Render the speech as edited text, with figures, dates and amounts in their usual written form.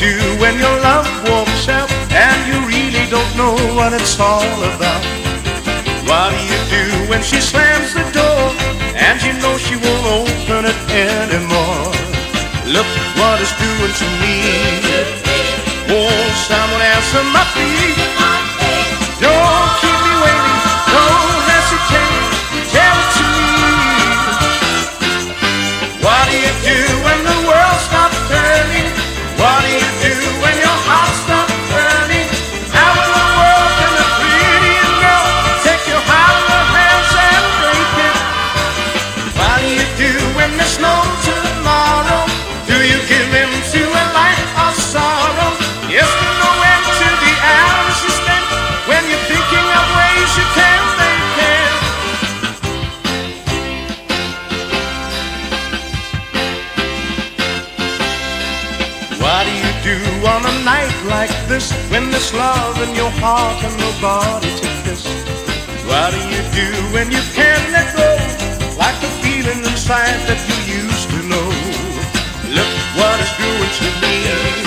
do when your love walks out and you really don't know what it's all about? What do you do when she slams the door and you know she won't open it anymore? Look what it's doing to me. Won't someone answer my plea? Don't keep me waiting, don't hesitate, tell it to me. What do you do when the world stops turning? What do you do when your heart stops burning? How in the world can a pretty girl take your heart in her hands and break it? What do you do when there's no tomorrow? Do you give in to a life of sorrow? Yes, there's no end to the hours you spend when you're thinking of ways you can make it. What do you do on a night like this when there's love in your heart and nobody to kiss? What do you do when you can't let go, like the feeling inside that you used to know? Look what it's doing to me.